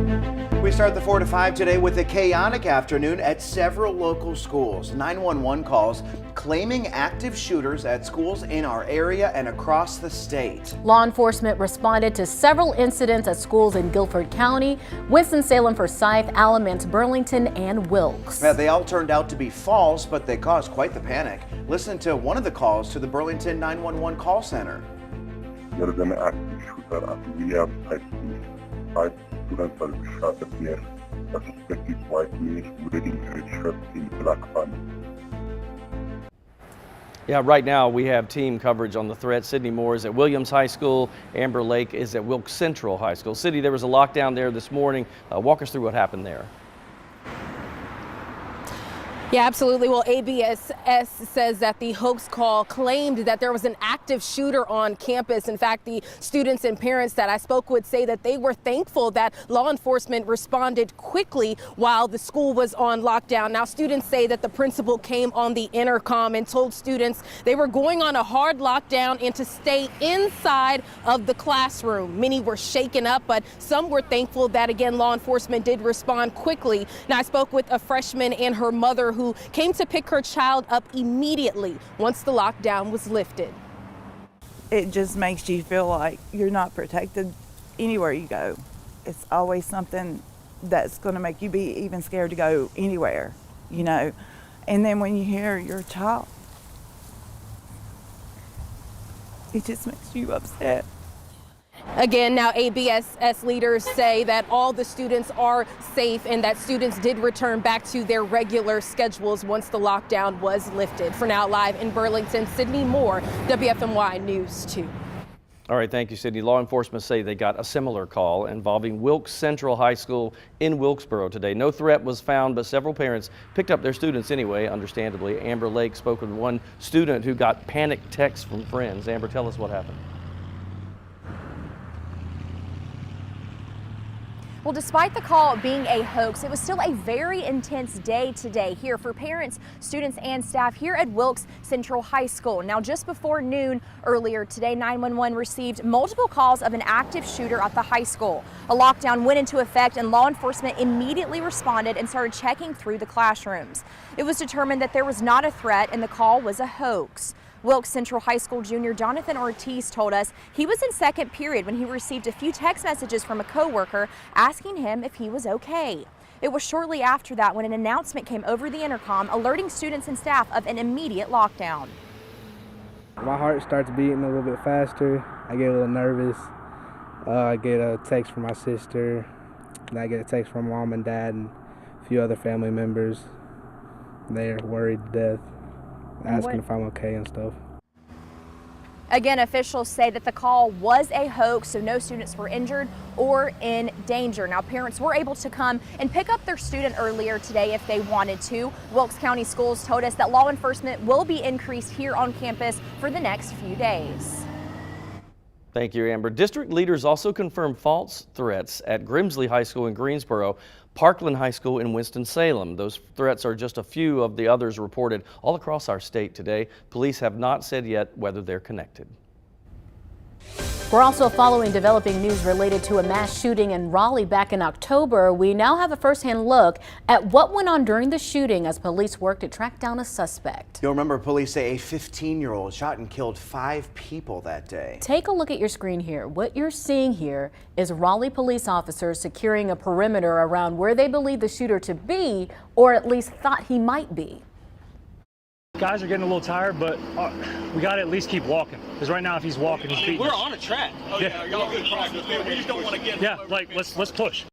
We start the 4 to 5 today with a chaotic afternoon at several local schools. 911 calls claiming active shooters at schools in our area and across the state. Law enforcement responded to several incidents at schools in Guilford County, Winston-Salem, Forsyth, Alamance, Burlington, and Wilkes. They all turned out to be false, but they caused quite the panic. Listen to one of the calls to the Burlington 911 call center. There is an active shooter at Williams High School. 5 students are shot at near a suspected white male wearing a red shirt in black pants. Yeah, right now we have team coverage on the threat. Sydney Moore is at Williams High School. Amber Lake is at Wilkes Central High School. Sydney, there was a lockdown there this morning. Walk us through what happened there. Yeah, absolutely. Well, ABSS says that the hoax call claimed that there was an active shooter on campus. In fact, the students and parents that I spoke with say that they were thankful that law enforcement responded quickly while the school was on lockdown. Now, students say that the principal came on the intercom and told students they were going on a hard lockdown and to stay inside of the classroom. Many were shaken up, but some were thankful that, again, law enforcement did respond quickly. Now, I spoke with a freshman and her mother who came to pick her child up immediately once the lockdown was lifted. It just makes you feel like you're not protected anywhere you go. It's always something that's going to make you be even scared to go anywhere, you know. And then when you hear your child, it just makes you upset. Again, now ABSS leaders say that all the students are safe and that students did return back to their regular schedules once the lockdown was lifted. For now, live in Burlington, Sydney Moore, WFMY News 2. All right, thank you, Sydney. Law enforcement say they got a similar call involving Wilkes Central High School in Wilkesboro today. No threat was found, but several parents picked up their students anyway, understandably. Amber Lake spoke with one student who got panic texts from friends. Amber, tell us what happened. Well, despite the call being a hoax, it was still a very intense day today here for parents, students, and staff here at Wilkes Central High School. Now, just before noon earlier today, 911 received multiple calls of an active shooter at the high school. A lockdown went into effect and law enforcement immediately responded and started checking through the classrooms. It was determined that there was not a threat and the call was a hoax. Wilkes Central High School junior Jonathan Ortiz told us he was in second period when he received a few text messages from a coworker asking him if he was okay. It was shortly after that when an announcement came over the intercom alerting students and staff of an immediate lockdown. My heart starts beating a little bit faster. I get a little nervous. I get a text from my sister, and I get a text from mom and dad and a few other family members. They're worried to death, asking if I'm okay and stuff. Again, officials say that the call was a hoax, so no students were injured or in danger. Now, parents were able to come and pick up their student earlier today if they wanted to. Wilkes County Schools told us that law enforcement will be increased here on campus for the next few days. Thank you, Amber. District leaders also confirmed false threats at Grimsley High School in Greensboro, Parkland High School in Winston-Salem. Those threats are just a few of the others reported all across our state today. Police have not said yet whether they're connected. We're also following developing news related to a mass shooting in Raleigh back in October. We now have a first-hand look at what went on during the shooting as police work to track down a suspect. You'll remember police say a 15-year-old shot and killed 5 people that day. Take a look at your screen here. What you're seeing here is Raleigh police officers securing a perimeter around where they believe the shooter to be, or at least thought he might be. Guys are getting a little tired, but we got to at least keep walking. Because right now, if he's walking, he's beating. We're on a track. Oh, yeah, y'all good practice. We just don't want to get. Yeah, like let's push.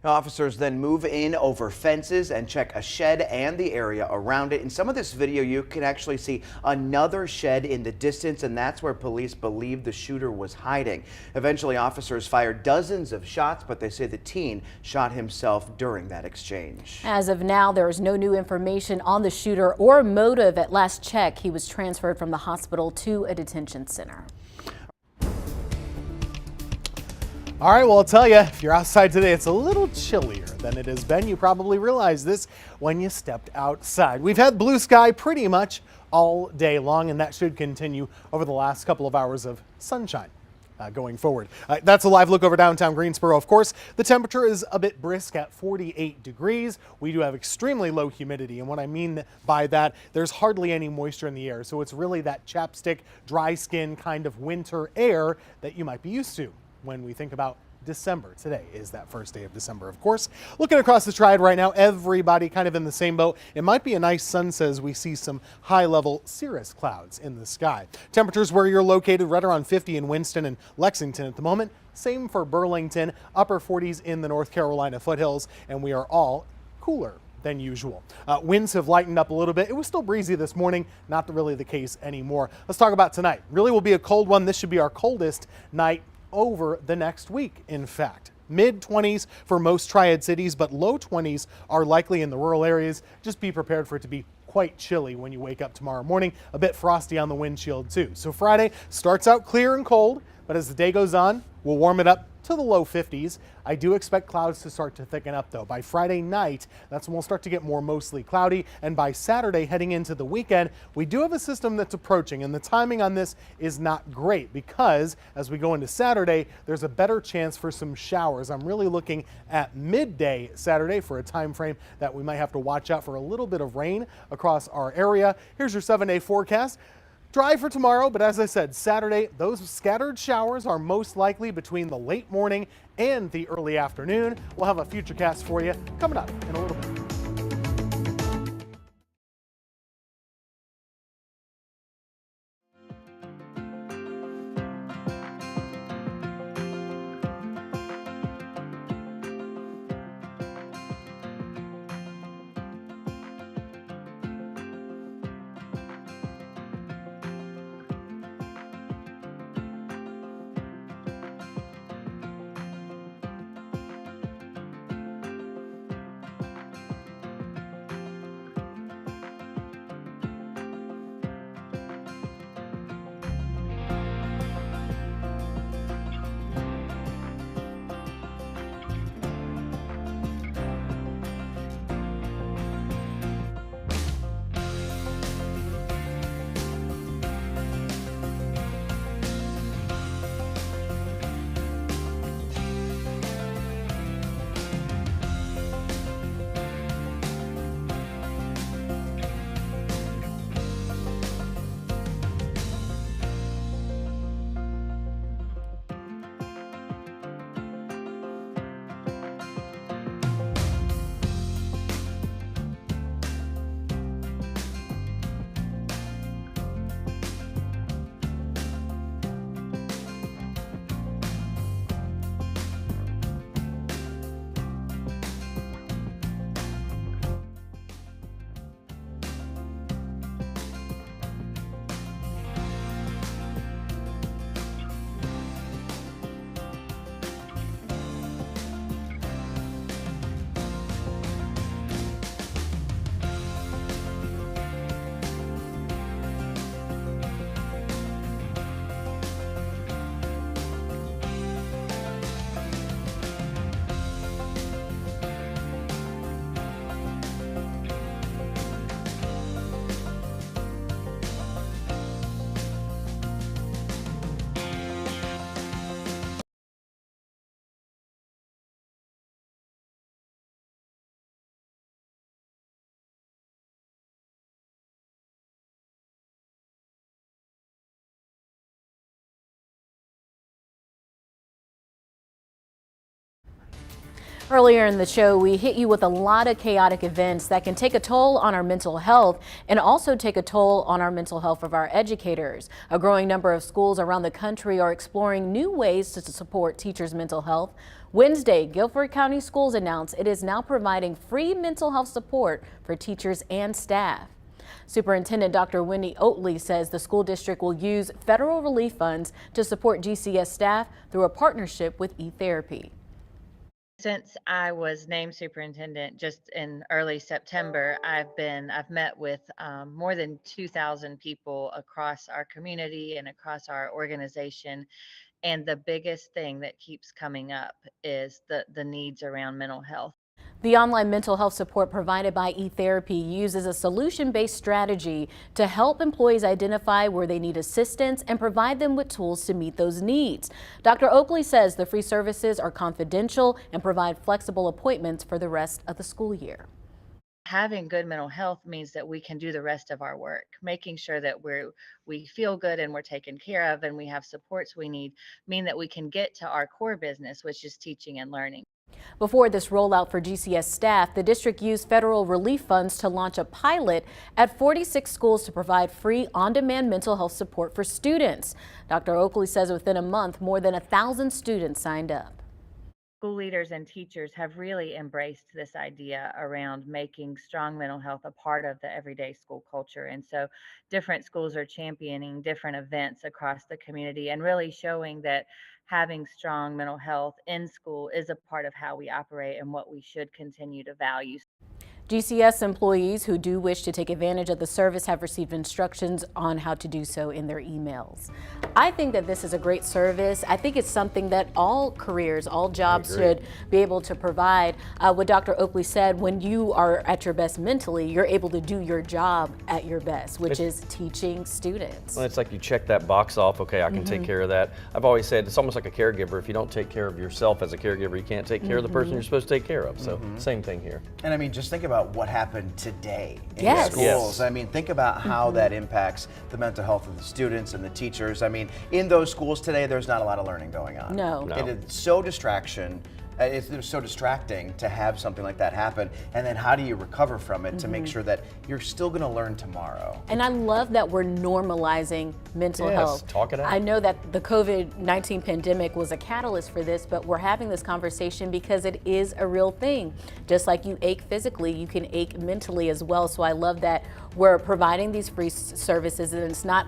Officers then move in over fences and check a shed and the area around it. In some of this video, you can actually see another shed in the distance, and that's where police believe the shooter was hiding. Eventually, officers fired dozens of shots, but they say the teen shot himself during that exchange. As of now, there is no new information on the shooter or motive. At last check, he was transferred from the hospital to a detention center. All right, well, I'll tell you, if you're outside today, it's a little chillier than it has been. You probably realized this when you stepped outside. We've had blue sky pretty much all day long, and that should continue over the last couple of hours of sunshine. going forward. That's a live look over downtown Greensboro. Of course, the temperature is a bit brisk at 48 degrees. We do have extremely low humidity, and what I mean by that, there's hardly any moisture in the air, so it's really that chapstick, dry skin kind of winter air that you might be used to when we think about December. Today is that first day of December, of course. Looking across the Triad right now, everybody kind of in the same boat. It might be a nice sunset as we see some high-level cirrus clouds in the sky. Temperatures where you're located right around 50 in Winston and Lexington at the moment. Same for Burlington, upper 40s in the North Carolina foothills, and we are all cooler than usual. Winds have lightened up a little bit. It was still breezy this morning, not really the case anymore. Let's talk about tonight. Really will be a cold one. This should be our coldest night over the next week, in fact. Mid-20s for most Triad cities, but low 20s are likely in the rural areas. Just be prepared for it to be quite chilly when you wake up tomorrow morning. A bit frosty on the windshield too. So Friday starts out clear and cold, but as the day goes on, we'll warm it up to the low 50s. I do expect clouds to start to thicken up though. By Friday night, that's when we'll start to get more mostly cloudy. And by Saturday, heading into the weekend, we do have a system that's approaching, and the timing on this is not great because as we go into Saturday, there's a better chance for some showers. I'm really looking at midday Saturday for a time frame that we might have to watch out for a little bit of rain across our area. Here's your 7-day forecast. Dry for tomorrow, but as I said, Saturday, those scattered showers are most likely between the late morning and the early afternoon. We'll have a futurecast for you coming up in a little bit. Earlier in the show, we hit you with a lot of chaotic events that can take a toll on our mental health and also take a toll on our mental health of our educators. A growing number of schools around the country are exploring new ways to support teachers' mental health. Wednesday, Guilford County Schools announced it is now providing free mental health support for teachers and staff. Superintendent Dr. Wendy Oatley says the school district will use federal relief funds to support GCS staff through a partnership with eTherapy. Since I was named superintendent just in early September, I've met with more than 2,000 people across our community and across our organization. And the biggest thing that keeps coming up is the needs around mental health. The online mental health support provided by eTherapy uses a solution-based strategy to help employees identify where they need assistance and provide them with tools to meet those needs. Dr. Oakley says the free services are confidential and provide flexible appointments for the rest of the school year. Having good mental health means that we can do the rest of our work, making sure that we feel good and we're taken care of and we have supports we need, mean that we can get to our core business, which is teaching and learning. Before this rollout for GCS staff, the district used federal relief funds to launch a pilot at 46 schools to provide free on-demand mental health support for students. Dr. Oakley says within a month, more than 1,000 students signed up. School leaders and teachers have really embraced this idea around making strong mental health a part of the everyday school culture. And so different schools are championing different events across the community and really showing that having strong mental health in school is a part of how we operate and what we should continue to value. GCS employees who do wish to take advantage of the service have received instructions on how to do so in their emails. I think that this is a great service. I think it's something that all careers, all jobs should be able to provide. What Dr. Oakley said, when you are at your best mentally, you're able to do your job at your best, which is teaching students. Well, it's like you check that box off, okay, I can take care of that. I've always said it's almost like a caregiver. If you don't take care of yourself as a caregiver, you can't take care of the person you're supposed to take care of. So same thing here. And I mean, just think about what happened today in Yes. schools. Yes. I mean, think about how that impacts the mental health of the students and the teachers. I mean, in those schools today, there's not a lot of learning going on. No. It is so it's so distracting to have something like that happen. And then how do you recover from it to make sure that you're still going to learn tomorrow? And I love that we're normalizing mental Yes, health. talk it out. I know that the COVID-19 pandemic was a catalyst for this, but we're having this conversation because it is a real thing. Just like you ache physically, you can ache mentally as well. So I love that we're providing these free services and it's not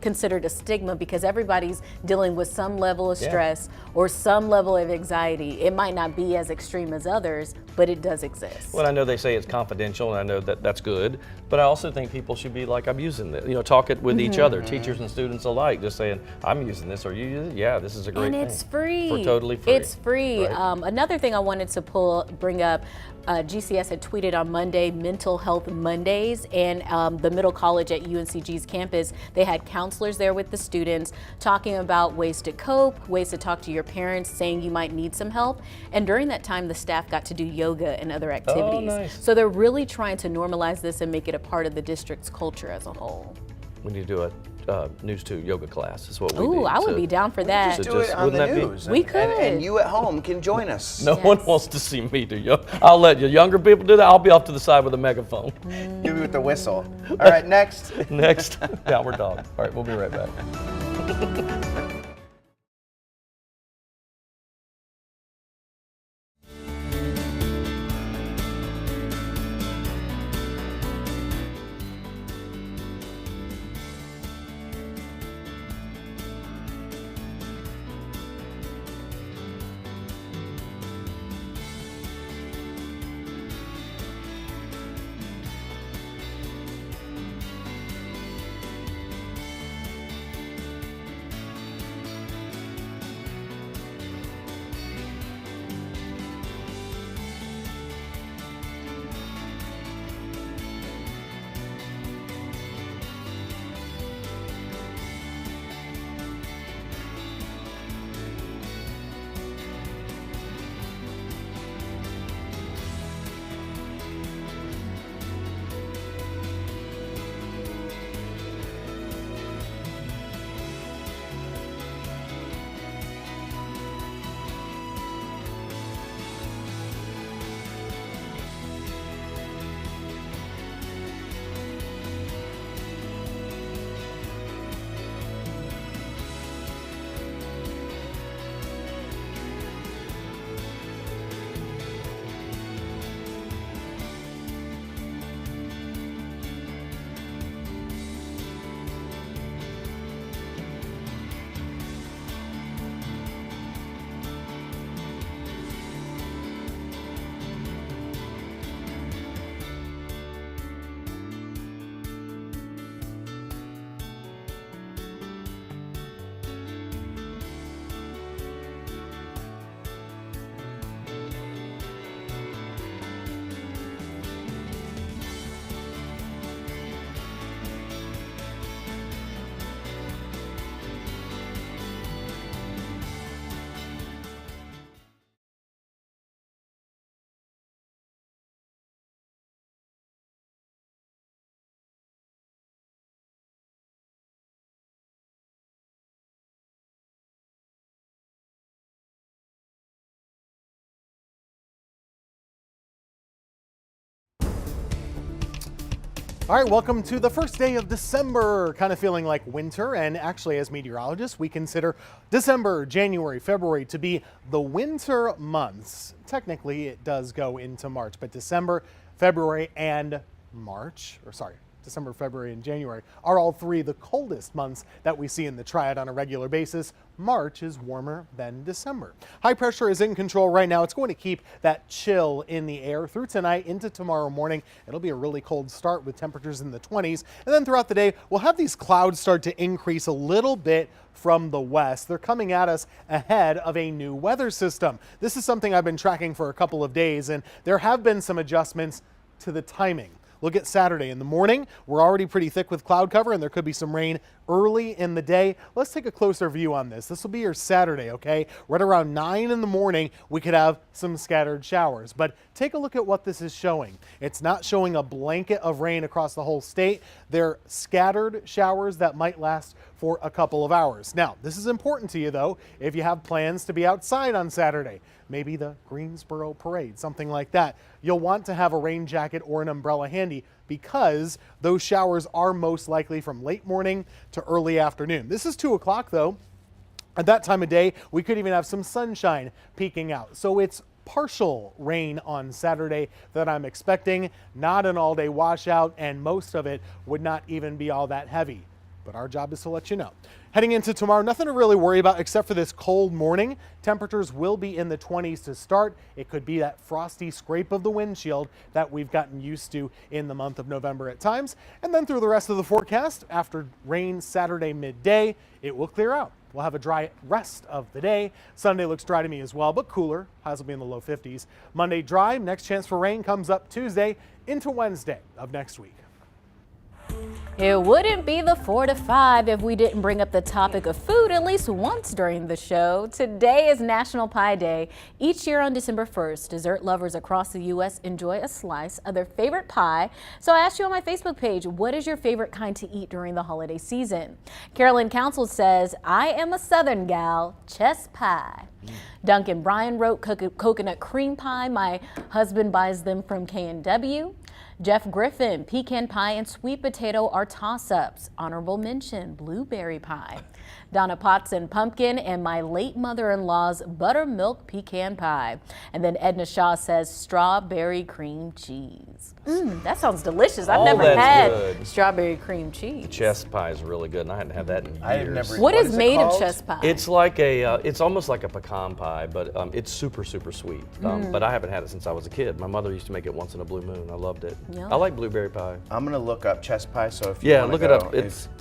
considered a stigma because everybody's dealing with some level of stress or some level of anxiety. It might not be as extreme as others, but it does exist. Well, I know they say it's confidential, and I know that that's good, but I also think people should be like, I'm using this. You know, talk it with each other, teachers and students alike, just saying, I'm using this, or you use it? Yeah, this is a great thing. And it's free. For totally free. It's free. Right? Another thing I wanted to bring up, GCS had tweeted on Monday, Mental Health Mondays, and the middle college at UNCG's campus, they had counselors there with the students talking about ways to cope, ways to talk to your parents, saying you might need some help. And during that time, the staff got to do yoga and other activities. Oh, nice. So they're really trying to normalize this and make it a part of the district's culture as a whole. We need to do a News 2 yoga class is what we need. Ooh, I would be down for that. Just do it on the news. We could. And you at home can join us. No one wants to see me do yoga. I'll let you younger people do that. I'll be off to the side with a megaphone. Give me with the whistle. All right, next. Next, Downward Dog. All right, we'll be right back. All right, welcome to the first day of December. Kind of feeling like winter, and actually as meteorologists, we consider December, January, February to be the winter months. Technically, it does go into March, but December, February, and December, February, and January are all three the coldest months that we see in the Triad on a regular basis. March is warmer than December. High pressure is in control right now. It's going to keep that chill in the air through tonight into tomorrow morning. It'll be a really cold start with temperatures in the 20s. And then throughout the day, we'll have these clouds start to increase a little bit from the west. They're coming at us ahead of a new weather system. This is something I've been tracking for a couple of days, and there have been some adjustments to the timing. Look at Saturday in the morning. We're already pretty thick with cloud cover, and there could be some rain early in the day. Let's take a closer view on this. This will be your Saturday, okay? Right around 9 in the morning, we could have some scattered showers. But take a look at what this is showing. It's not showing a blanket of rain across the whole state. They're scattered showers that might last for a couple of hours. Now, this is important to you, though, if you have plans to be outside on Saturday. Maybe the Greensboro Parade, something like that. You'll want to have a rain jacket or an umbrella handy because those showers are most likely from late morning to early afternoon. This is 2 o'clock though. At that time of day, we could even have some sunshine peeking out. So it's partial rain on Saturday that I'm expecting, not an all-day washout, and most of it would not even be all that heavy. But our job is to let you know. Heading into tomorrow, nothing to really worry about except for this cold morning. Temperatures will be in the 20s to start. It could be that frosty scrape of the windshield that we've gotten used to in the month of November at times. And then through the rest of the forecast, after rain Saturday midday, it will clear out. We'll have a dry rest of the day. Sunday looks dry to me as well, but cooler. Highs will be in the low 50s. Monday dry. Next chance for rain comes up Tuesday into Wednesday of next week. It wouldn't be the 4 to 5 if we didn't bring up the topic of food at least once during the show. Today is National Pie Day. Each year on December 1st, dessert lovers across the U.S. enjoy a slice of their favorite pie. So I asked you on my Facebook page, what is your favorite kind to eat during the holiday season? Carolyn Council says, I am a Southern gal, chess pie. Duncan Bryan wrote coconut cream pie. My husband buys them from K&W. Jeff Griffin, pecan pie and sweet potato are toss-ups. Honorable mention, blueberry pie. Donna Potson, pumpkin, and my late mother-in-law's buttermilk pecan pie. And then Edna Shaw says strawberry cream cheese. That sounds delicious. I've never had strawberry cream cheese. Chess pie is really good, and I hadn't had that in years. What is made of chess pie? It's like it's almost like a pecan pie, but it's super, super sweet. But I haven't had it since I was a kid. My mother used to make it once in a blue moon. I loved it. Yeah. I like blueberry pie. I'm gonna look up chess pie, so if you wanna look it up.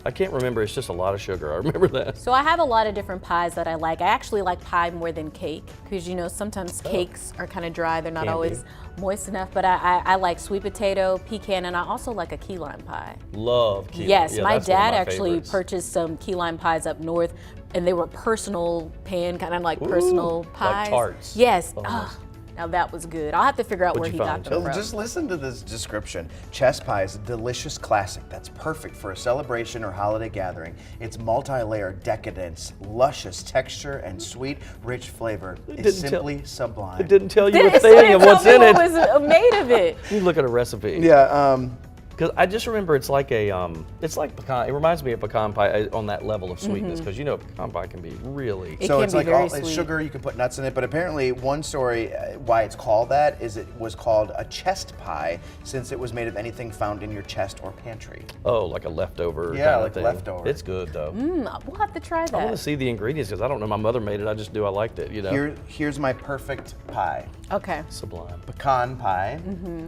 I can't remember. It's just a lot of sugar. I remember that. So I have a lot of different pies that I like. I actually like pie more than cake because, you know, sometimes cakes are kind of dry. They're not always moist enough, but I like sweet potato, pecan, and I also like a key lime pie. Love key lime. Yes, Yeah, my that's one of dad my actually favorites. purchased some key lime pies up north, and they were personal pan, kind of like personal pies. Like tarts. Yes. Almost. Now that was good. I'll have to figure out where he got them from. Just listen to this description. Chess pie is a delicious classic that's perfect for a celebration or holiday gathering. Its multi-layered decadence, luscious texture, and sweet, rich flavor is simply sublime. It didn't tell you a thing of what's in it. What was made of it? You look at a recipe. Yeah. Because I just remember it's like pecan. It reminds me of pecan pie on that level of sweetness. Because you know pecan pie can be really. So it's like it's sugar. You can put nuts in it. But apparently, one story why it's called that is it was called a chest pie since it was made of anything found in your chest or pantry. Oh, like a leftover. Yeah, kind like of thing. leftover. It's good though. We'll have to try that. I want to see the ingredients because I don't know. My mother made it. I just knew I liked it. You know. Here's my perfect pie. Okay. Sublime. Pecan pie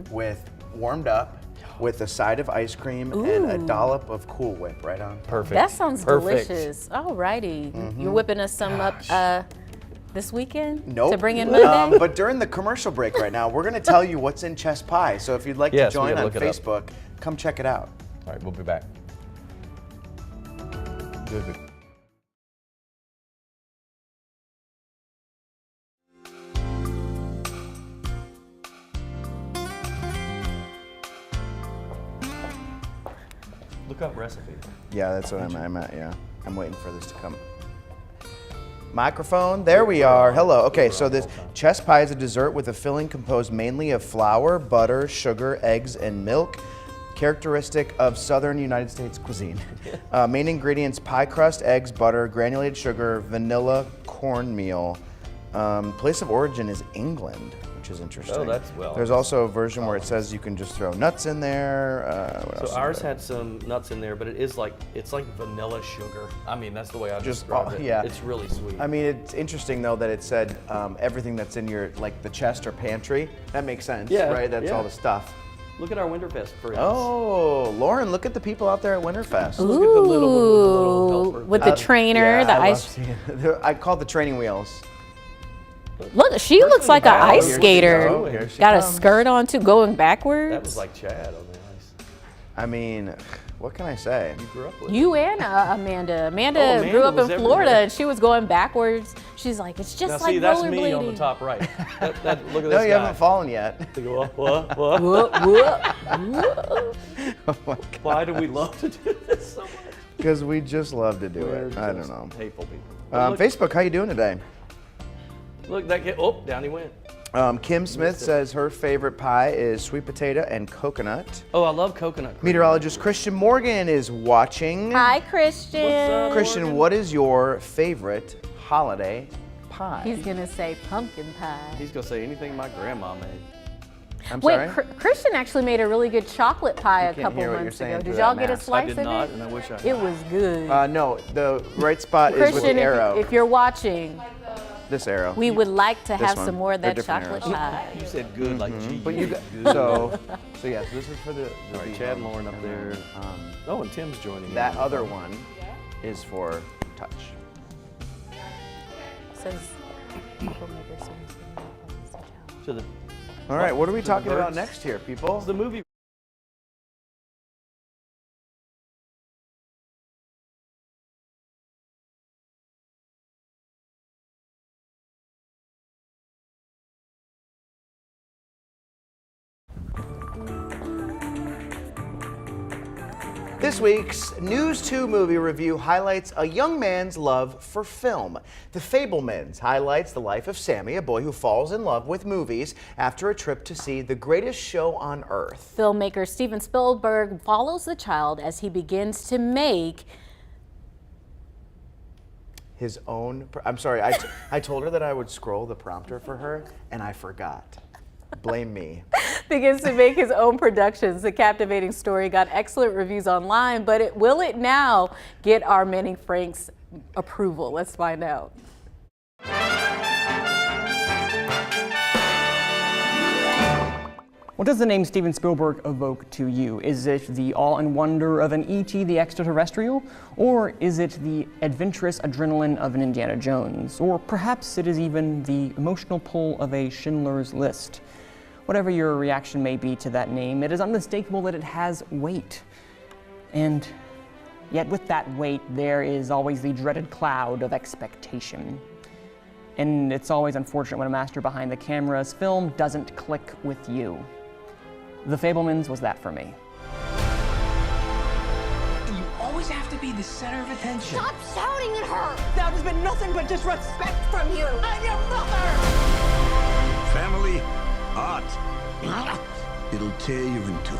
with warmed up. With a side of ice cream and a dollop of Cool Whip right on top. Perfect. That sounds delicious. All righty. You're whipping us some up this weekend? Nope. To bring in Monday? But during the commercial break right now, we're going to tell you what's in chess pie. So if you'd like to join on Facebook, come check it out. All right, we'll be back. Good. Look up recipe. Yeah, that's what I'm at, yeah. I'm waiting for this to come. Microphone, there we are. Hello. Okay, so this chess pie is a dessert with a filling composed mainly of flour, butter, sugar, eggs, and milk. characteristic of southern United States cuisine. Main ingredients: pie crust, eggs, butter, granulated sugar, vanilla, cornmeal. Place of origin is England, which is interesting. Oh, that's well. There's also a version where it says you can just throw nuts in there. What else So is ours there? had some nuts in there, but it's like vanilla sugar. I mean, that's the way I describe it. Yeah. It's really sweet. I mean, it's interesting though that it said everything that's in your, like the chest or pantry. That makes sense, right? That's all the stuff. Look at our Winterfest friends. Oh, Lauren, look at the people out there at Winterfest. Ooh, Look at the little helper. with the trainer, Yeah, the I ice. I call it the training wheels. Look, she looks like an ice Here she skater. goes. Here she Got a comes. skirt on too, going backwards. That was like Chad on the ice. I mean, what can I say? You grew up with You and Amanda. Amanda Amanda grew up in was Florida, everywhere. and she was going backwards. She's like, it's just Now like see, that's rollerblading. me on the top right. Look at this No, guy. you haven't fallen yet. They go, what? Whoop, whoop, whoop. Oh my God. Why do we love to do this so much? Because we just love to do We're it. I don't just know. Hateful people. Look, Facebook, how you doing today? look, that kid. Oh, down he went. Kim Smith says her favorite pie is sweet potato and coconut. Oh, I love coconut cream. Meteorologist Christian Morgan is watching. Hi, Christian. What's up? Christian, Morgan. what is your favorite holiday pie? He's gonna say pumpkin pie. He's gonna say anything my grandma made. I'm Wait, sorry? Christian actually made a really good chocolate pie a can't couple hear what you're months saying ago. through Did that y'all get a mask. slice I did of not, it? and I wish I had. It was good. No, the right spot is with Christian, the arrow. if you're watching, This arrow. we would like to This have one. some more of They're that different chocolate arrows. pie. You said good like G. But you got, Good. so yeah, so this is for the All right, Chad and Lauren up there. Oh, and Tim's joining. That in. other one is for touch. Says To the, All right, what are we To the talking about birds. next here, people? the movie. This week's News 2 movie review highlights a young man's love for film. The Fabelmans highlights the life of Sammy, a boy who falls in love with movies after a trip to see the greatest show on earth. filmmaker Steven Spielberg follows the child as he begins to make His own, I'm sorry, I told her that I would scroll the prompter for her, and I forgot. Blame me. his own productions. The captivating story got excellent reviews online, but will it now get our Manning Frank's approval? Let's find out. What does the name Steven Spielberg evoke to you? Is it the awe and wonder of an E.T. the extraterrestrial? Or is it the adventurous adrenaline of an Indiana Jones? Or perhaps it is even the emotional pull of a Schindler's List? Whatever your reaction may be to that name, it is unmistakable that it has weight. And yet with that weight, there is always the dreaded cloud of expectation. And it's always unfortunate when a master behind the camera's film doesn't click with you. The Fabelmans was that for me. You always have to be the center of attention. Stop shouting at her! That has been nothing but disrespect from you. I'm your mother! Family art. It'll tear you in two.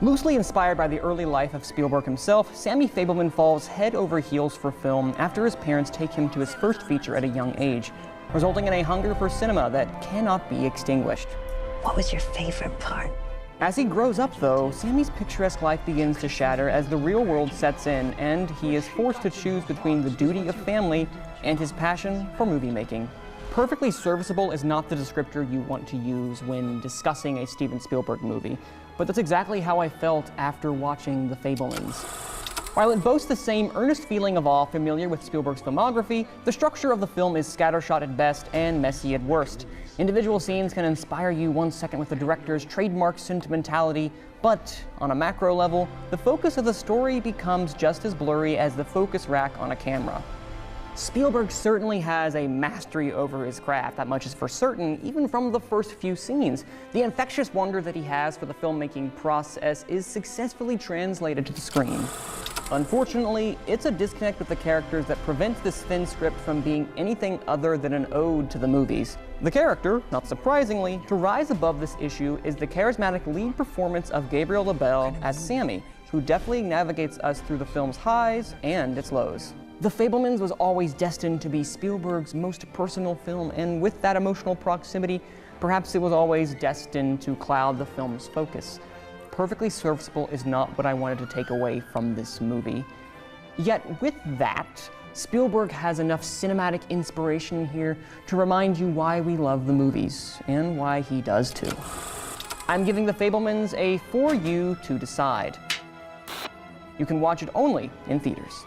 Loosely inspired by the early life of Spielberg himself, Sammy Fabelman falls head over heels for film after his parents take him to his first feature at a young age, resulting in a hunger for cinema that cannot be extinguished. What was your favorite part? As he grows up, though, Sammy's picturesque life begins to shatter as the real world sets in, and he is forced to choose between the duty of family and his passion for movie making. Perfectly serviceable is not the descriptor you want to use when discussing a Steven Spielberg movie, but that's exactly how I felt after watching The Fabelmans. While it boasts the same earnest feeling of awe familiar with Spielberg's filmography, the structure of the film is scattershot at best and messy at worst. Individual scenes can inspire you 1 second with the director's trademark sentimentality, but on a macro level, the focus of the story becomes just as blurry as the focus rack on a camera. Spielberg certainly has a mastery over his craft, that much is for certain, even from the first few scenes. The infectious wonder that he has for the filmmaking process is successfully translated to the screen. Unfortunately, it's a disconnect with the characters that prevents this thin script from being anything other than an ode to the movies. The character, not surprisingly, to rise above this issue is the charismatic lead performance of Gabriel LaBelle as Sammy, who deftly navigates us through the film's highs and its lows. The Fabelmans was always destined to be Spielberg's most personal film, and with that emotional proximity, perhaps it was always destined to cloud the film's focus. Perfectly serviceable is not what I wanted to take away from this movie. Yet with that, Spielberg has enough cinematic inspiration here to remind you why we love the movies, and why he does too. I'm giving The Fabelmans a for you to decide. You can watch it only in theaters.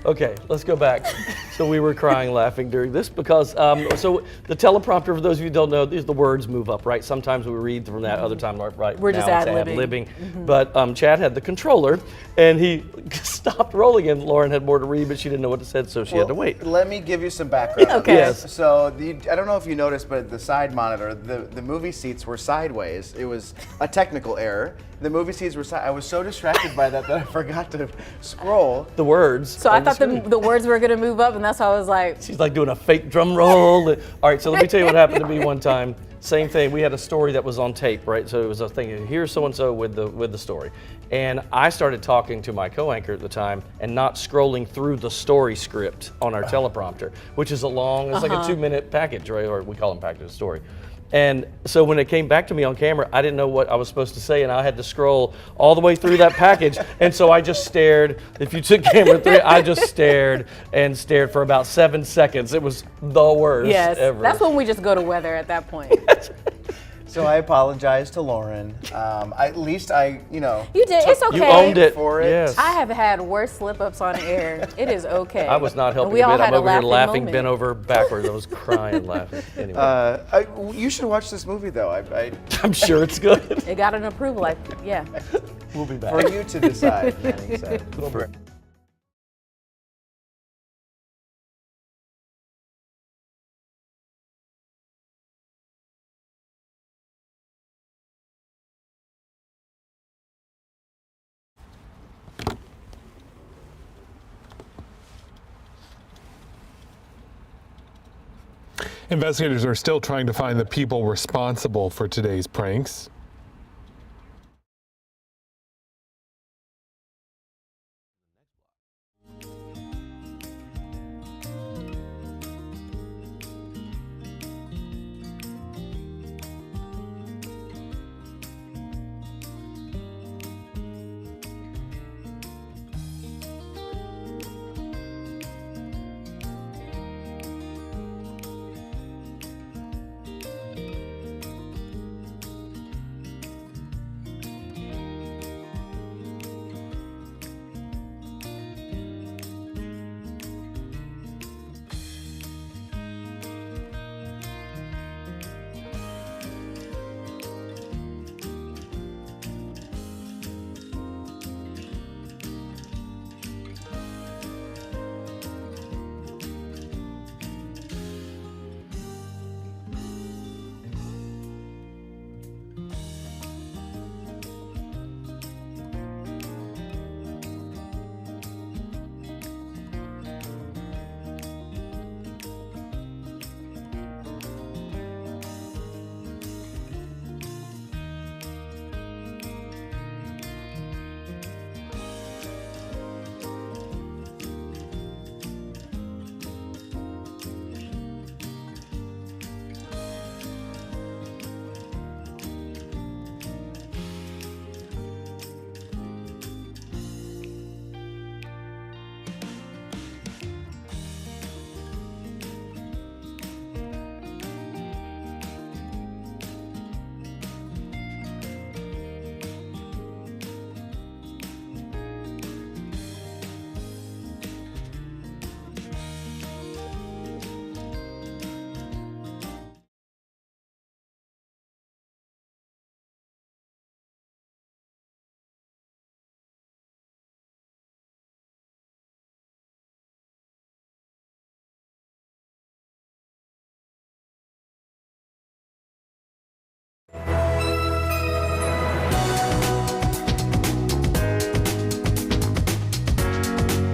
Okay, let's go back. So we were crying laughing during this because, so the teleprompter, for those of you who don't know, the words move up, right? Sometimes we read from that, other time, right? We're just ad-libbing. But Chad had the controller, and he stopped rolling, and Lauren had more to read, but she didn't know what it said, so she had to wait. Let me give you some background. Okay. Yes. So I don't know if you noticed, but the side monitor, the movie seats were sideways. It was a technical error. The movie seats were I was so distracted by that I forgot to scroll. The words. So I thought the words were gonna move up, and that's how I was like. She's like doing a fake drum roll. All right, so let me tell you what happened to me one time. Same thing. We had a story that was on tape, right? So it was a thing. Here's so and so with the story, and I started talking to my co-anchor at the time and not scrolling through the story script on our teleprompter, which is a long. It's like a 2-minute package, right? Or we call them package story. And so when it came back to me on camera, I didn't know what I was supposed to say, and I had to scroll all the way through that package. And so I just stared. If you took camera 3, I just stared and stared for about 7 seconds. It was the worst ever. That's when we just go to weather at that point. So I apologize to Lauren. At least you know. You did. It's okay. You owned it. For it. Yes. I have had worse slip-ups on air. It is okay. I was not helping we a all bit. had I'm over here laughing laughing, moment. bent over backwards. I was crying laughing. Anyway. You should watch this movie, though. I'm sure it's good. It got an approval. Yeah. We'll be back. For you to decide, Manning said. We'll bring- Investigators are still trying to find the people responsible for today's pranks.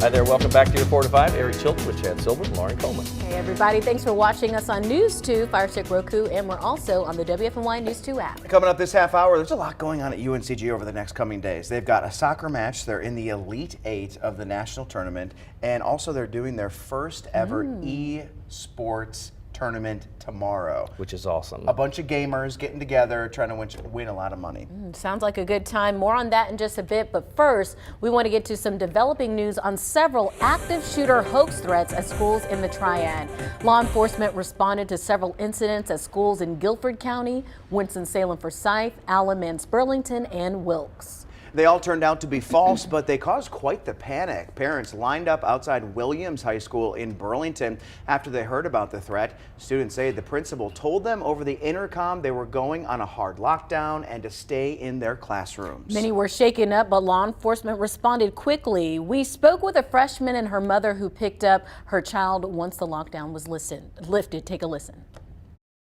Hi there, welcome back to your 4 to 5. Eric Chilton with Chad Silver and Lauren Coleman. Hey everybody, thanks for watching us on News 2, Fire Stick Roku, and we're also on the WFNY News 2 app. Coming up this half hour, there's a lot going on at UNCG over the next coming days. They've got a soccer match. They're in the Elite 8 of the national tournament, and also they're doing their first ever esports tournament tomorrow. Which is awesome. A bunch of gamers getting together, trying to win a lot of money. Sounds like a good time. More on that in just a bit, but first, we want to get to some developing news on several active shooter hoax threats at schools in the Triad. Law enforcement responded to several incidents at schools in Guilford County, Winston-Salem Forsyth, Alamance, Burlington, and Wilkes. They all turned out to be false, but they caused quite the panic. Parents lined up outside Williams High School in Burlington after they heard about the threat. Students say the principal told them over the intercom they were going on a hard lockdown and to stay in their classrooms. Many were shaken up, but law enforcement responded quickly. We spoke with a freshman and her mother who picked up her child once the lockdown was lifted. Take a listen.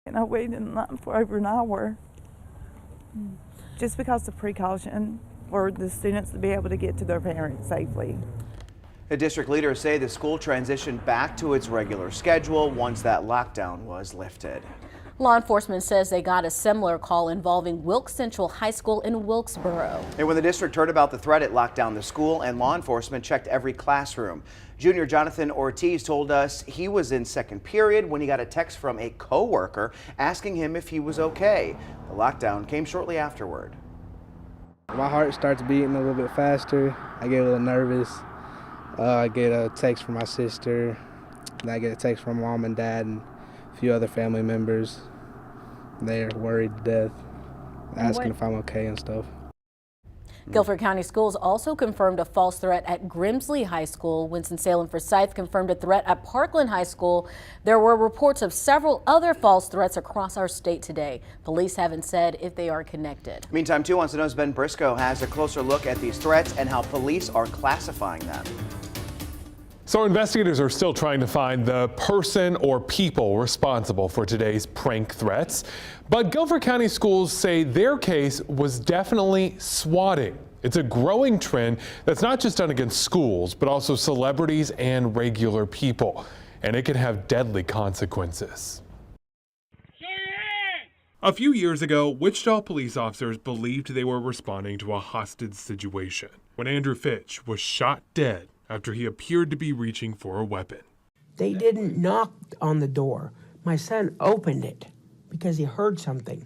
And I waited in line for over an hour just because of precaution for the students to be able to get to their parents safely. The district leaders say the school transitioned back to its regular schedule once that lockdown was lifted. Law enforcement says they got a similar call involving Wilkes Central High School in Wilkesboro. And when the district heard about the threat, it locked down the school, and law enforcement checked every classroom. Junior Jonathan Ortiz told us he was in second period when he got a text from a co-worker asking him if he was okay. The lockdown came shortly afterward. My heart starts beating a little bit faster. I get a little nervous. I get a text from my sister, and I get a text from mom and dad and a few other family members. They're worried to death, asking if I'm okay and stuff. Guilford County Schools also confirmed a false threat at Grimsley High School. Winston-Salem Forsyth confirmed a threat at Parkland High School. There were reports of several other false threats across our state today. Police haven't said if they are connected. Meantime, 2 Wants to Know's Ben Briscoe has a closer look at these threats and how police are classifying them. So investigators are still trying to find the person or people responsible for today's prank threats. But Guilford County schools say their case was definitely swatting. It's a growing trend that's not just done against schools, but also celebrities and regular people. And it can have deadly consequences. A few years ago, Wichita police officers believed they were responding to a hostage situation when Andrew Fitch was shot dead after he appeared to be reaching for a weapon. They didn't knock on the door. My son opened it because he heard something.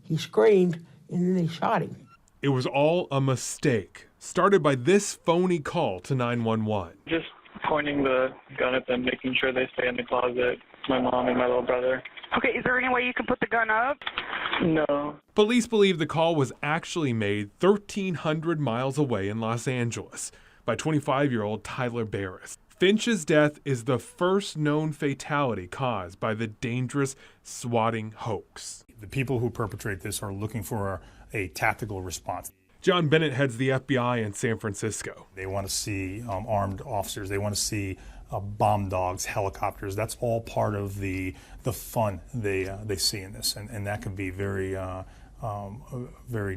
He screamed and then they shot him. It was all a mistake, started by this phony call to 911. Just pointing the gun at them, making sure they stay in the closet. My mom and my little brother. Okay, is there any way you can put the gun up? No. Police believe the call was actually made 1,300 miles away in Los Angeles by 25-year-old Tyler Barris. Finch's death is the first known fatality caused by the dangerous swatting hoax. The people who perpetrate this are looking for a tactical response. John Bennett heads the FBI in San Francisco. They want to see armed officers. They want to see bomb dogs, helicopters. That's all part of the fun they see in this, and that can be very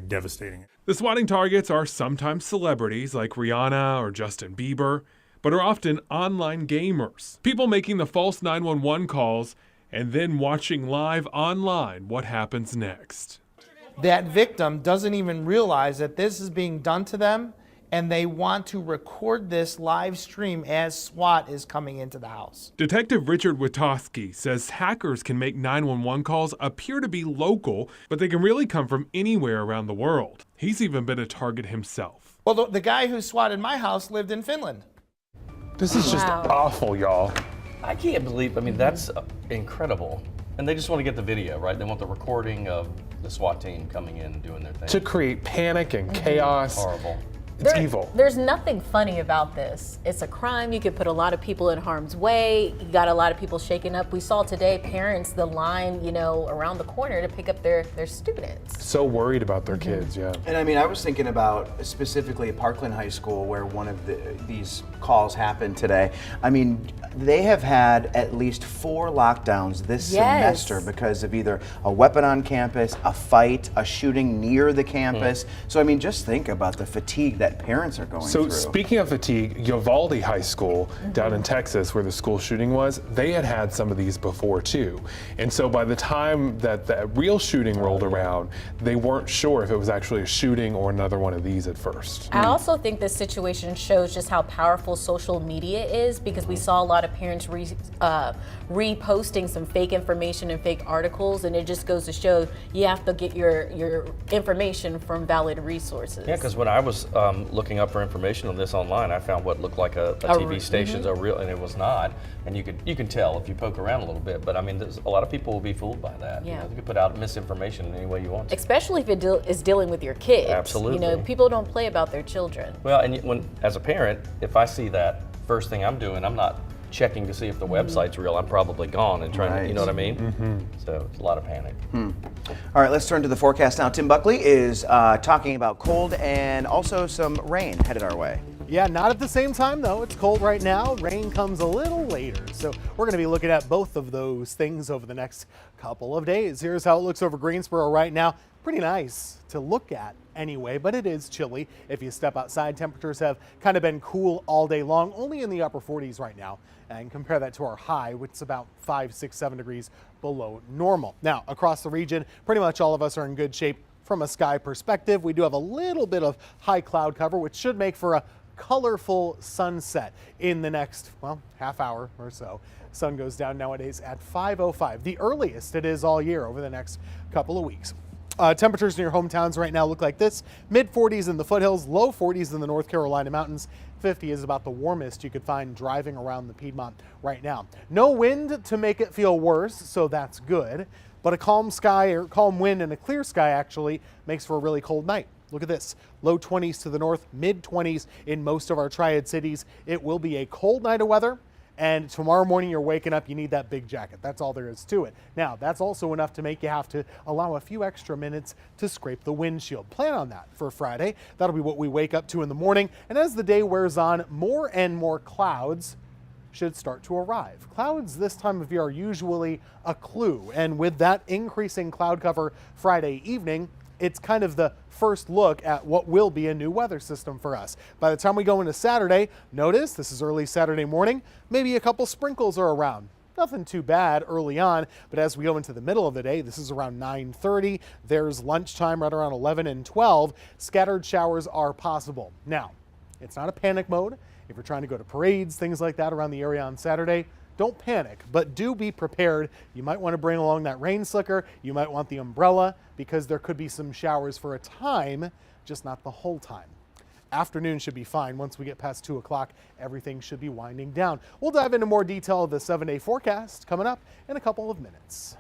devastating. The swatting targets are sometimes celebrities like Rihanna or Justin Bieber, but are often online gamers. People making the false 911 calls and then watching live online what happens next. That victim doesn't even realize that this is being done to them, and they want to record this live stream as SWAT is coming into the house. Detective Richard Witowski says hackers can make 911 calls appear to be local, but they can really come from anywhere around the world. He's even been a target himself. Well, the guy who swatted my house lived in Finland. This is just awful, y'all. I can't believe, that's incredible. And they just want to get the video, right? They want the recording of the SWAT team coming in and doing their thing. To create panic and chaos. Horrible. It's evil. There's nothing funny about this. It's a crime. You could put a lot of people in harm's way. You got a lot of people shaken up. We saw today parents, the line, around the corner to pick up their students. So worried about their kids, yeah. And I was thinking about specifically at Parkland High School where one of these calls happened today. They have had at least 4 lockdowns this semester because of either a weapon on campus, a fight, a shooting near the campus. So just think about the fatigue that parents are going So through. speaking of fatigue, Uvalde High School down in Texas, where the school shooting was, they had some of these before too. And so by the time that the real shooting rolled around, they weren't sure if it was actually a shooting or another one of these at first. I also think this situation shows just how powerful social media is, because we saw a lot of parents reposting some fake information and fake articles, and it just goes to show you have to get your information from valid resources. Yeah, because when I was looking up for information on this online, I found what looked like a TV station's a real, and it was not. And you can tell if you poke around a little bit. But I mean, there's a lot of people will be fooled by that. Yeah. You know, you can put out misinformation in any way you want to. Especially if it is dealing with your kids. Absolutely. You know, people don't play about their children. Well, and when as a parent, if I see that, first thing I'm doing, I'm not checking to see if the website's real. I'm probably gone and trying to, you know what I mean? So it's a lot of panic. All right, let's turn to the forecast now. Tim Buckley is talking about cold and also some rain headed our way. Yeah, not at the same time though. It's cold right now. Rain comes a little later. So we're going to be looking at both of those things over the next couple of days. Here's how it looks over Greensboro right now. Pretty nice to look at anyway, but it is chilly. If you step outside, temperatures have kind of been cool all day long, only in the upper 40s right now. And compare that to our high, which is about 5, 6, 7 degrees below normal. Now, across the region, pretty much all of us are in good shape from a sky perspective. We do have a little bit of high cloud cover, which should make for a colorful sunset in the next, well, half hour or so. Sun goes down nowadays at 5:05, the earliest it is all year over the next couple of weeks. Temperatures in your hometowns right now look like this. Mid 40s in the foothills, low 40s in the North Carolina mountains. 50 is about the warmest you could find driving around the Piedmont right now. No wind to make it feel worse, so that's good. But a calm sky, or calm wind and a clear sky actually makes for a really cold night. Look at this, low 20s to the north, mid 20s in most of our Triad cities. It will be a cold night of weather. And tomorrow morning you're waking up, you need that big jacket. That's all there is to it. Now, that's also enough to make you have to allow a few extra minutes to scrape the windshield. Plan on that for Friday. That'll be what we wake up to in the morning. And as the day wears on, more and more clouds should start to arrive. Clouds this time of year are usually a clue. And with that increasing cloud cover Friday evening, it's kind of the first look at what will be a new weather system for us. By the time we go into Saturday, notice this is early Saturday morning, maybe a couple sprinkles are around. Nothing too bad early on, but as we go into the middle of the day, this is around 9:30. There's lunchtime right around 11 and 12. Scattered showers are possible. Now, it's not a panic mode. If you're trying to go to parades, things like that around the area on Saturday, don't panic, but do be prepared. You might want to bring along that rain slicker. You might want the umbrella because there could be some showers for a time, just not the whole time. Afternoon should be fine. Once we get past 2 o'clock, everything should be winding down. We'll dive into more detail of the 7-day forecast coming up in a couple of minutes.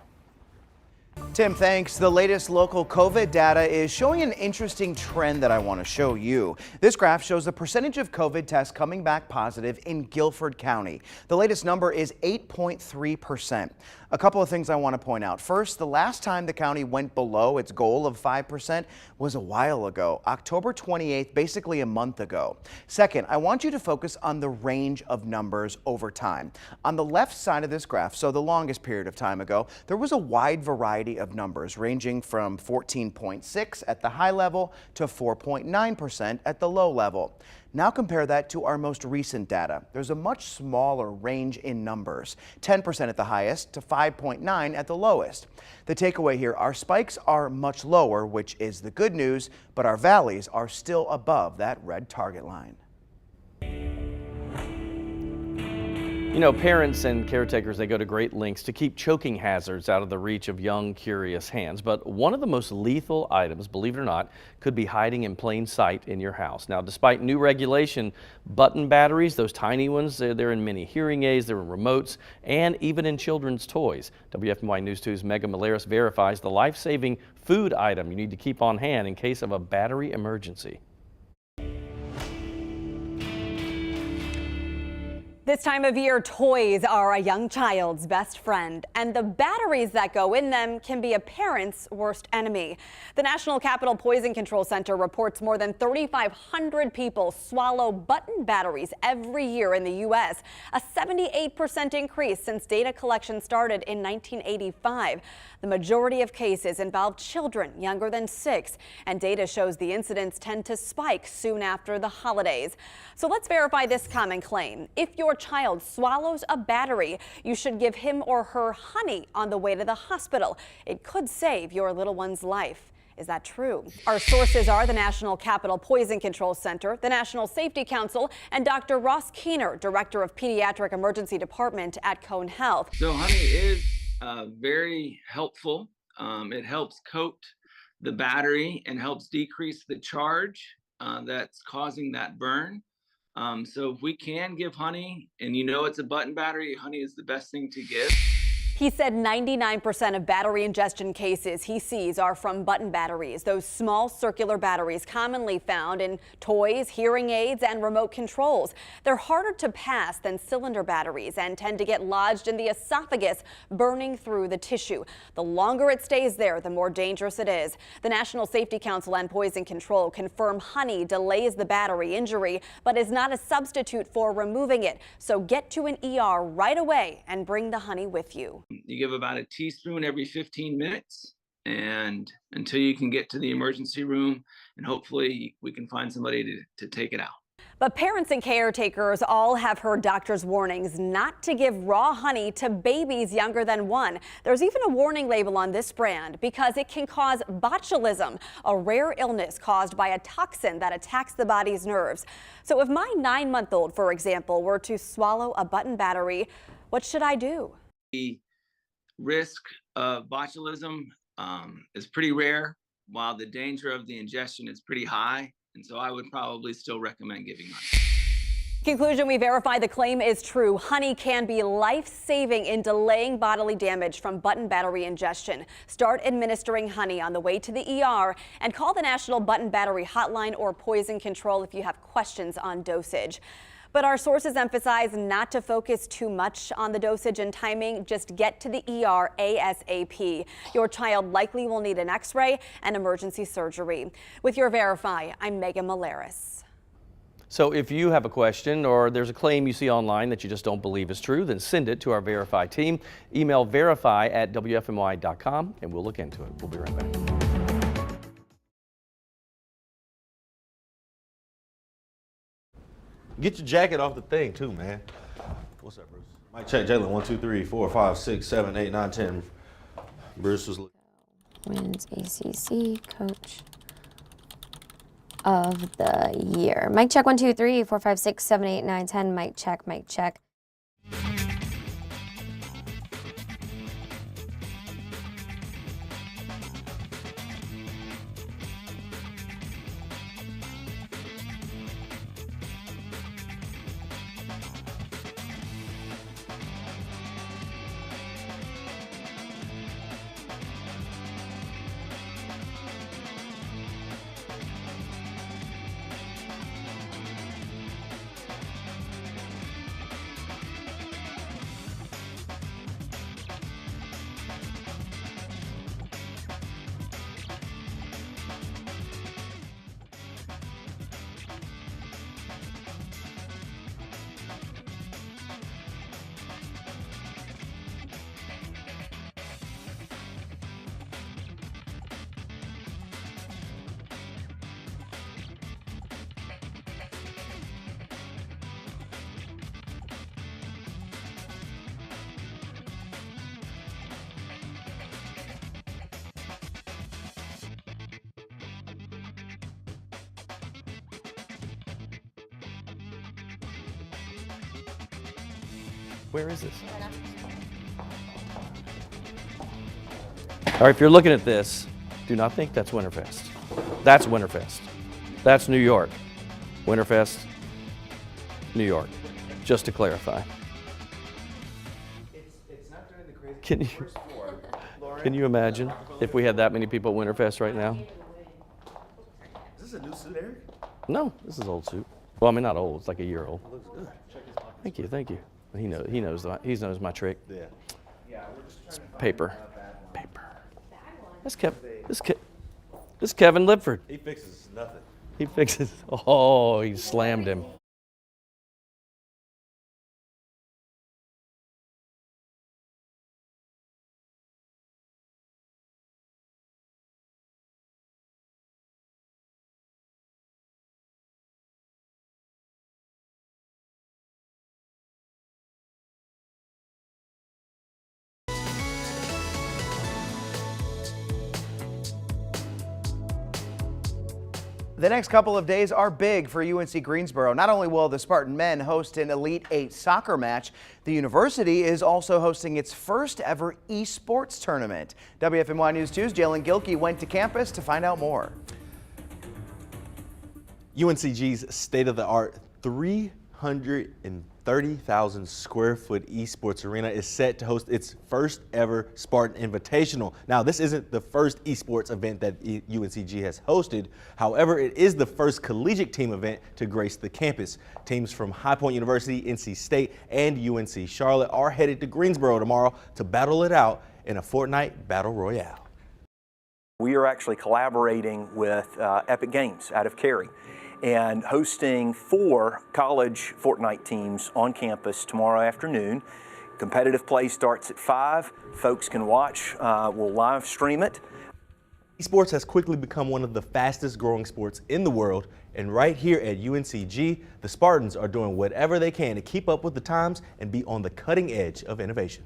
Tim, thanks. The latest local COVID data is showing an interesting trend that I want to show you. This graph shows the percentage of COVID tests coming back positive in Guilford County. The latest number is 8.3%. A couple of things I want to point out. First, the last time the county went below its goal of 5% was a while ago, October 28th, basically a month ago. Second, I want you to focus on the range of numbers over time. On the left side of this graph, so the longest period of time ago, there was a wide variety of numbers ranging from 14.6 at the high level to 4.9% at the low level. Now compare that to our most recent data. There's a much smaller range in numbers, 10% at the highest to 5.9 at the lowest. The takeaway here, our spikes are much lower, which is the good news, but our valleys are still above that red target line. You know, parents and caretakers, they go to great lengths to keep choking hazards out of the reach of young, curious hands. But one of the most lethal items, believe it or not, could be hiding in plain sight in your house. Now, despite new regulation, button batteries, those tiny ones, they're in many hearing aids, they're in remotes, and even in children's toys. WFMY News 2's Megan Malaris verifies the life-saving food item you need to keep on hand in case of a battery emergency. This time of year, toys are a young child's best friend, and the batteries that go in them can be a parent's worst enemy. The National Capital Poison Control Center reports more than 3,500 people swallow button batteries every year in the U.S., a 78% increase since data collection started in 1985. The majority of cases involve children younger than 6, and data shows the incidents tend to spike soon after the holidays. So let's verify this common claim. If your child swallows a battery, you should give him or her honey on the way to the hospital. It could save your little one's life. Is that true? Our sources are the National Capital Poison Control Center, the National Safety Council, and Dr. Ross Keener, Director of Pediatric Emergency Department at Cone Health. So honey is very helpful. It helps coat the battery and helps decrease the charge that's causing that burn. So if we can give honey, and you know it's a button battery, honey is the best thing to give. He said 99% of battery ingestion cases he sees are from button batteries, those small circular batteries commonly found in toys, hearing aids, and remote controls. They're harder to pass than cylinder batteries and tend to get lodged in the esophagus, burning through the tissue. The longer it stays there, the more dangerous it is. The National Safety Council and Poison Control confirm honey delays the battery injury, but is not a substitute for removing it. So get to an ER right away and bring the honey with you. You give about a teaspoon every 15 minutes and until you can get to the emergency room, and hopefully we can find somebody to take it out. But parents and caretakers all have heard doctors' warnings not to give raw honey to babies younger than 1. There's even a warning label on this brand because it can cause botulism, a rare illness caused by a toxin that attacks the body's nerves. So if my 9-month-old, for example, were to swallow a button battery, what should I do? The risk of botulism is pretty rare, while the danger of the ingestion is pretty high. And so I would probably still recommend giving honey. Conclusion, we verify the claim is true. Honey can be life-saving in delaying bodily damage from button battery ingestion. Start administering honey on the way to the ER and call the National Button Battery Hotline or Poison Control if you have questions on dosage. But our sources emphasize not to focus too much on the dosage and timing. Just get to the ER ASAP. Your child likely will need an X-ray and emergency surgery. With your Verify, I'm Megan Malaris. So if you have a question or there's a claim you see online that you just don't believe is true, then send it to our Verify team. Email verify@wfmy.com and we'll look into it. We'll be right back. Get your jacket off the thing too, man. What's up, Bruce? Mike check, Jalen. 1, 2, 3, 4, 5, 6, 7, 8, 9, 10. Bruce was. Wins ACC Coach of the Year. Mic check 1, 2, 3, 4, 5, 6, 7, 8, 9, 10. Mic check, mic check. Where is this? All right, if you're looking at this, do not think that's Winterfest. That's Winterfest. That's New York. Winterfest, New York. Just to clarify. It's not during the crazy. Can you imagine if we had that many people at Winterfest right now? Is this a new suit, Eric? No, this is old suit. Well, I mean, not old. It's like a year old. Thank you, thank you. He knows my trick. Yeah. It's paper. This is Kevin Lipford. He fixes nothing. He fixes. Oh, he slammed him. The next couple of days are big for UNC Greensboro. Not only will the Spartan men host an Elite 8 soccer match, the university is also hosting its first ever esports tournament. WFMY News 2's Jalen Gilkey went to campus to find out more. UNCG's state-of-the-art 330,000 square foot esports arena is set to host its first ever Spartan Invitational. Now, this isn't the first esports event that UNCG has hosted. However, it is the first collegiate team event to grace the campus. Teams from High Point University, NC State, and UNC Charlotte are headed to Greensboro tomorrow to battle it out in a Fortnite Battle Royale. We are actually collaborating with Epic Games out of Cary and hosting 4 college Fortnite teams on campus tomorrow afternoon. Competitive play starts at 5. Folks can watch. We'll live stream it. Esports has quickly become one of the fastest growing sports in the world, and right here at UNCG, the Spartans are doing whatever they can to keep up with the times and be on the cutting edge of innovation.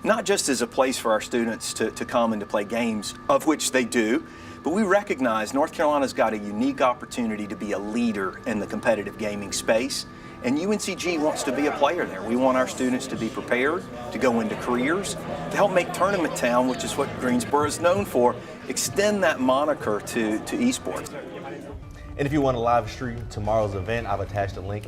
Not just as a place for our students to come and to play games, of which they do, but we recognize North Carolina's got a unique opportunity to be a leader in the competitive gaming space, and UNCG wants to be a player there. We want our students to be prepared to go into careers, to help make Tournament Town, which is what Greensboro is known for, extend that moniker to esports. And if you want to live stream tomorrow's event, I've attached a link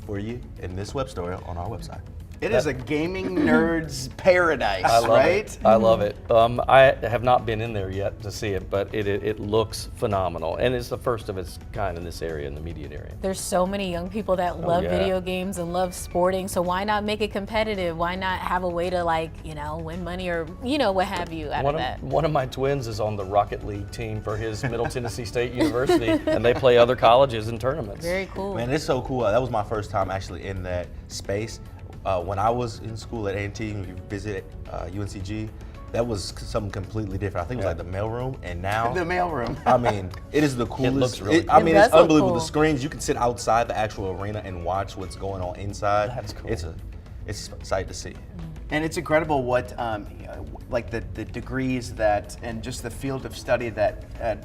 for you in this web story on our website. It is a gaming nerd's paradise, I love right? it. I love it. I have not been in there yet to see it, but it looks phenomenal, and it's the first of its kind in this area, in the immediate area. There's so many young people that love yeah. video games and love sporting, so why not make it competitive? Why not have a way to, like, win money or, what have you out of that? One of my twins is on the Rocket League team for his Middle Tennessee State University, and they play other colleges and tournaments. Very cool. Man, it's so cool. That was my first time actually in that space. When I was in school at A&T, when you visited UNCG, that was something completely different. I think it was like the mailroom, and now the mailroom. I mean, it is the coolest. It looks really cool. I mean, it's unbelievable. Cool. The screens, you can sit outside the actual arena and watch what's going on inside. That's cool. It's a sight to see. And it's incredible what, like the degrees and just the field of study that, that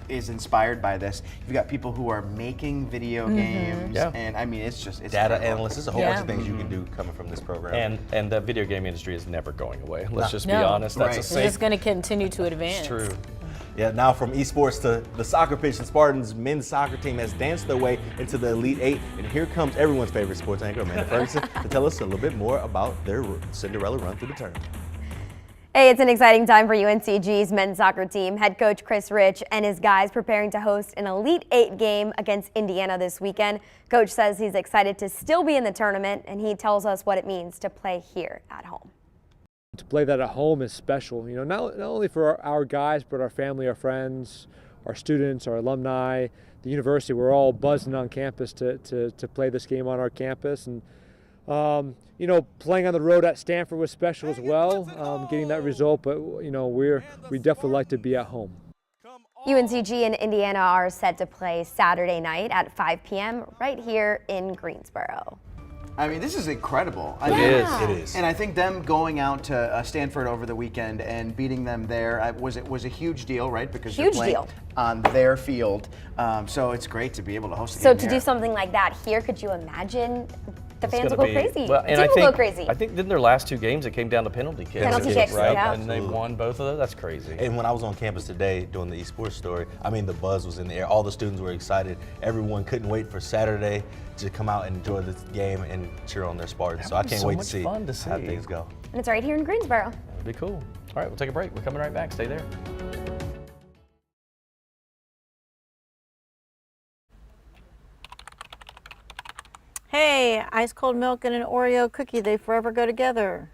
is inspired by this. You've got people who are making video games, and I mean, it's data analysts. There's a whole bunch of things you can do coming from this program. And the video game industry is never going away. Let's just be honest. That's It's just going to continue to advance. It's true. Yeah, now from esports to the soccer pitch, the Spartans men's soccer team has danced their way into the Elite 8, and here comes everyone's favorite sports anchor, Amanda Ferguson, to tell us a little bit more about their Cinderella run through the tournament. Hey, it's an exciting time for UNCG's men's soccer team. Head coach Chris Rich and his guys preparing to host an Elite 8 game against Indiana this weekend. Coach says he's excited to still be in the tournament, and he tells us what it means to play here at home. To play that at home is special, not only for our guys, but our family, our friends, our students, our alumni, the university. We're all buzzing on campus to play this game on our campus. And, playing on the road at Stanford was special as well, getting that result, but, we definitely like to be at home. UNCG and Indiana are set to play Saturday night at 5 p.m. right here in Greensboro. I mean, this is incredible. It is. And I think them going out to Stanford over the weekend and beating them there was a huge deal, right? Because you're playing on their field. So it's great to be able to host a game to do something like that here, could you imagine? The fans will go crazy. Well, and the team will go crazy. I think in their last 2 games, it came down to penalty kicks. Penalty kicks, right? yeah. And they won both of those. That's crazy. And when I was on campus today doing the esports story, I mean, the buzz was in the air. All the students were excited. Everyone couldn't wait for Saturday to come out and enjoy this game and cheer on their Spartans. So I can't wait to see how things go. And it's right here in Greensboro. That'd be cool. All right, we'll take a break. We're coming right back. Stay there. Hey, ice cold milk and an Oreo cookie, they forever go together.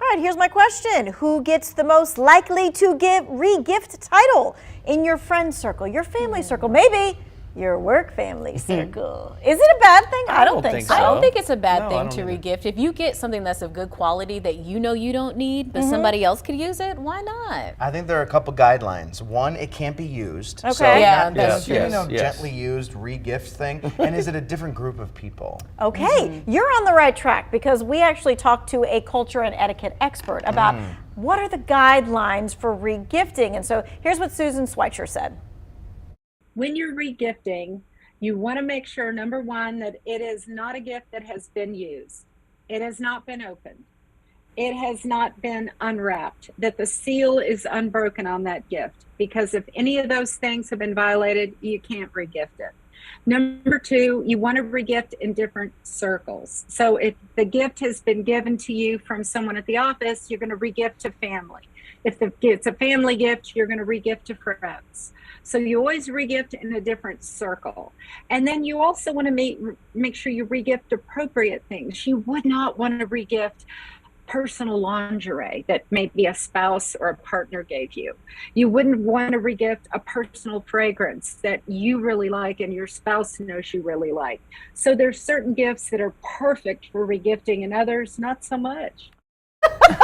All right, here's my question. Who gets the most likely to re-gift title in your friend circle, your family circle, maybe your work family circle? Is it a bad thing? I don't think so. I don't think it's a bad thing to re-gift. If you get something that's of good quality that you know you don't need, but somebody else could use it, why not? I think there are a couple guidelines. One, it can't be used. Okay. So Yeah, that's true. yes. Gently used re-gift thing. And is it a different group of people? Okay, you're on the right track because we actually talked to a culture and etiquette expert about what are the guidelines for re-gifting. And so here's what Susan Schweitzer said. When you're re-gifting, you want to make sure, number one, that it is not a gift that has been used. It has not been opened. It has not been unwrapped, that the seal is unbroken on that gift, because if any of those things have been violated, you can't re-gift it. Number two, you want to re-gift in different circles. So if the gift has been given to you from someone at the office, you're going to re-gift to family. If it's a family gift, you're going to re-gift to friends. So you always re-gift in a different circle. And then you also want to make sure you re-gift appropriate things. You would not want to re-gift personal lingerie that maybe a spouse or a partner gave you. You wouldn't want to re-gift a personal fragrance that you really like and your spouse knows you really like. So there's certain gifts that are perfect for re-gifting and others not so much.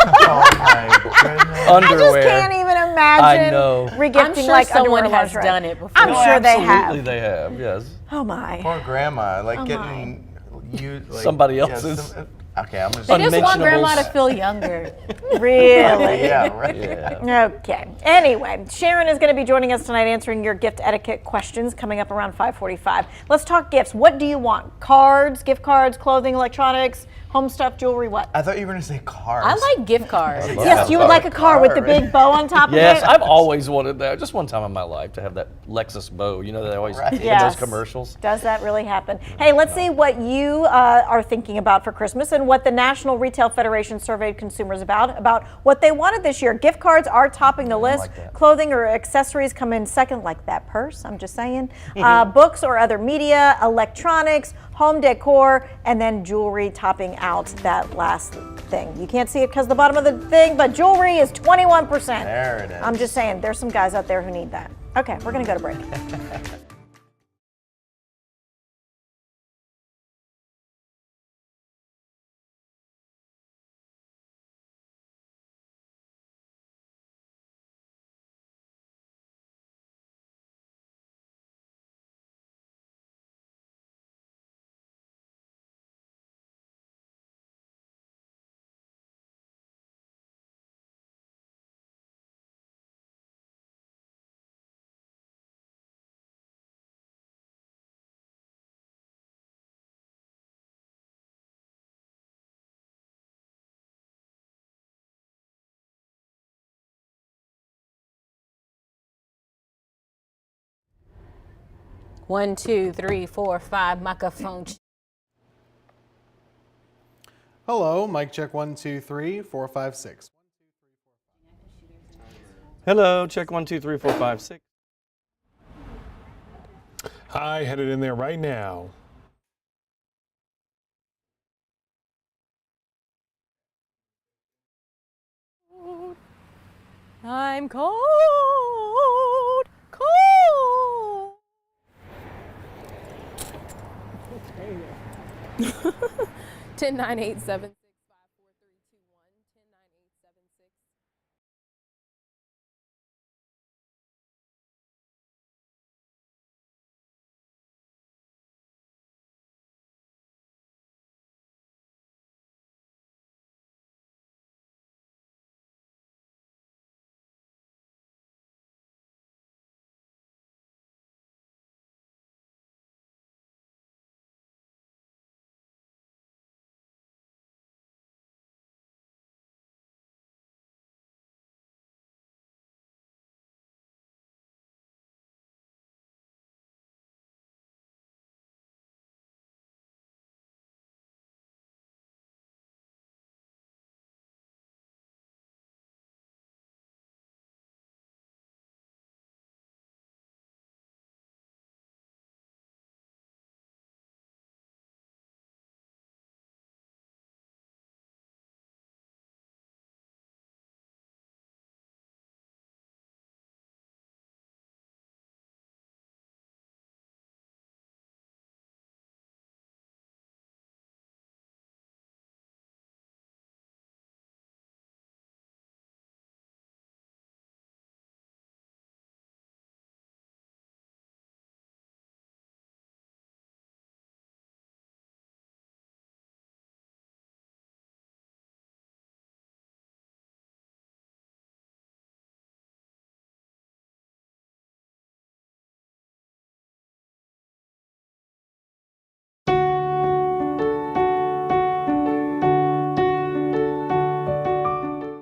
Oh my goodness. I Underwear. just can't even imagine I know. re-gifting I'm sure like someone underwear has lingerie. done it before. I'm sure they have. Absolutely they have, yes. Oh my. Poor grandma, like Oh getting you like, Somebody else's. Okay, I'm just. They just want grandma to feel younger. Really? Yeah, right. Yeah. Okay. Anyway, Sharon is going to be joining us tonight answering your gift etiquette questions coming up around 5:45. Let's talk gifts. What do you want? Cards, gift cards, clothing, electronics, Home stuff, jewelry, what? I thought you were going to say cars. I like gift cards. Yes, you would like a car with the big bow on top of it? Yes, I've always wanted that. Just one time in my life to have that Lexus bow. You know, they always in those commercials. Does that really happen? Hey, let's see what you are thinking about for Christmas and what the National Retail Federation surveyed consumers about what they wanted this year. Gift cards are topping the list. Clothing or accessories come in second, like that purse, I'm just saying. Books or other media, electronics, home decor, and then jewelry topping out that last thing. You can't see it because the bottom of the thing, but jewelry is 21%. There it is. I'm just saying, there's some guys out there who need that. Okay, we're gonna go to break. One, two, three, four, five, microphone. Hello, mic check 1, 2, 3, 4, 5, 6. Hello, check 1, 2, 3, 4, 5, 6. Hi, headed in there right now. I'm cold, cold. 10, 9, 8, 7.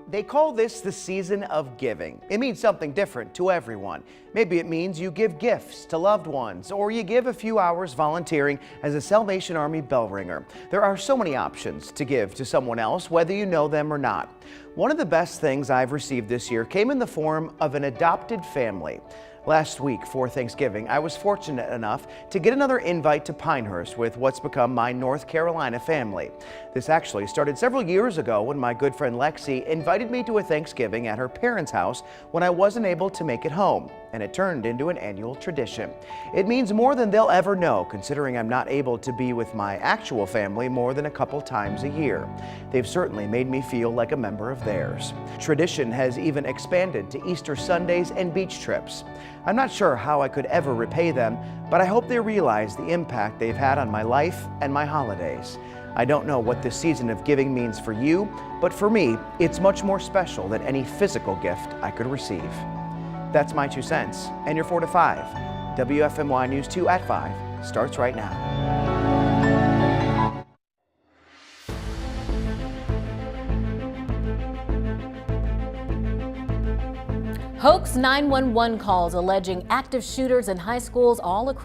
They call this the season of giving. It means something different to everyone. Maybe it means you give gifts to loved ones, or you give a few hours volunteering as a Salvation Army bell ringer. There are so many options to give to someone else, whether you know them or not. One of the best things I've received this year came in the form of an adopted family. Last week for Thanksgiving, I was fortunate enough to get another invite to Pinehurst with what's become my North Carolina family. This actually started several years ago when my good friend Lexi invited me to a Thanksgiving at her parents' house when I wasn't able to make it home, and it turned into an annual tradition. It means more than they'll ever know, considering I'm not able to be with my actual family more than a couple times a year. They've certainly made me feel like a member of theirs. Tradition has even expanded to Easter Sundays and beach trips. I'm not sure how I could ever repay them, but I hope they realize the impact they've had on my life and my holidays. I don't know what this season of giving means for you, but for me, it's much more special than any physical gift I could receive. That's my 2 cents, and your 4 to 5. WFMY News 2 at 5 starts right now. Hoax 911 calls alleging active shooters in high schools all across